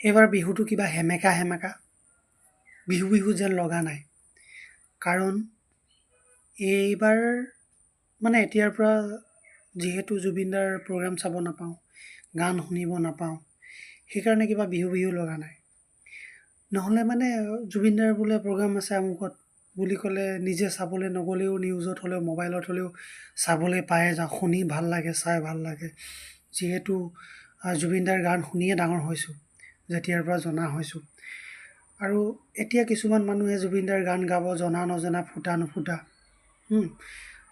এইবাৰ বিহুটো কিবা হেমেকা বিহু যেন লগা নাই। কাৰণ এইবাৰ মানে এতিয়াৰ পৰা যিহেতু জুবিনদাৰ প্ৰগ্ৰাম চাব নাপাওঁ, গান শুনিব নাপাওঁ, সেইকাৰণে কিবা বিহু লগা নাই। নহ'লে মানে জুবিনদাৰ বোলে প্ৰগ্ৰাম আছে আমুকত বুলি ক'লে নিজে চাবলৈ নগ'লেও নিউজত হ'লেও মোবাইলত হ'লেও চাবলৈ পায়ে যাওঁ, শুনি ভাল লাগে, চাই ভাল লাগে। যিহেতু জুবিনদাৰ গান শুনিয়ে ডাঙৰ হৈছোঁ, যেতিয়াৰ পৰা জনা হৈছোঁ। আৰু এতিয়া কিছুমান মানুহে জুবিনদাৰ গান গাব জনা নজনা, ফুটা নুফুটা।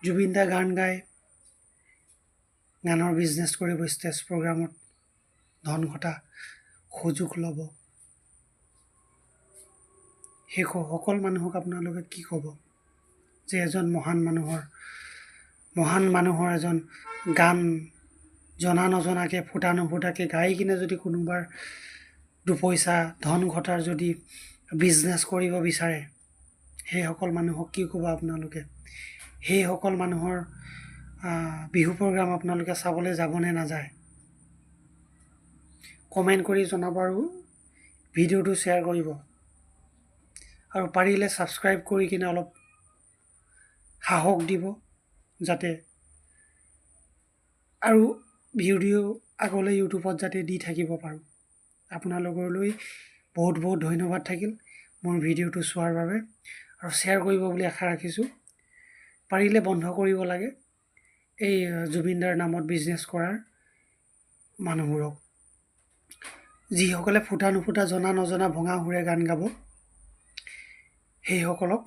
জুবিনদাৰ গান গাই গানৰ বিজনেছ কৰিব, ষ্টেজ প্ৰগ্ৰামত ধন ঘটা সুযোগ ল'ব। সেই সকল মানুহক আপোনালোকে কি ক'ব যে এজন মহান মানুহৰ এজন গান জনা নজনাকৈ, ফুটা নুফুটাকৈ গাই কিনে যদি কোনোবাৰ দুপইচা ধন ঘটাৰ যদি বিজনেছ কৰিব বিচাৰে, সেইসকল মানুহক কি ক'ব আপোনালোকে? সেইসকল মানুহৰ বিহু প্ৰগ্ৰাম আপোনালোকে চাবলৈ যাবনে নাযায়? কমেণ্ট কৰি জনাব আৰু ভিডিঅ'টো শ্বেয়াৰ কৰিব। আৰু পাৰিলে ছাবস্ক্ৰাইব কৰি কিনে অলপ সাহস দিব, যাতে আৰু ভিডিঅ' আগলৈ ইউটিউবত যাতে দি থাকিব পাৰোঁ। আপোনালোকলৈ বহুত ধন্যবাদ থাকিল মোৰ ভিডিঅ'টো চোৱাৰ বাবে, আৰু শ্বেয়াৰ কৰিব বুলি আশা ৰাখিছোঁ। পাৰিলে বন্ধ কৰিব লাগে এই জুবিনদাৰ নামত বিজনেছ কৰাৰ মানুহবোৰক। যিসকলে ফুটা নুফুটা, জনা নজনা, ভঙা সুৰে গান গাব, সেইসকলক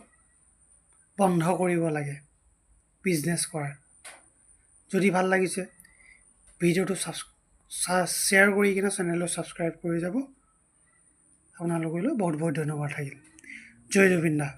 বন্ধ কৰিব লাগে বিজনেছ কৰাৰ। যদি ভাল লাগিছে ভিডিঅ'টো শ্বেয়াৰ কৰি কিনে চেনেলটো ছাবস্ক্ৰাইব কৰি যাব। আপোনালোকলৈ বহুত ধন্যবাদ থাকিল। জয় জুবিন দা।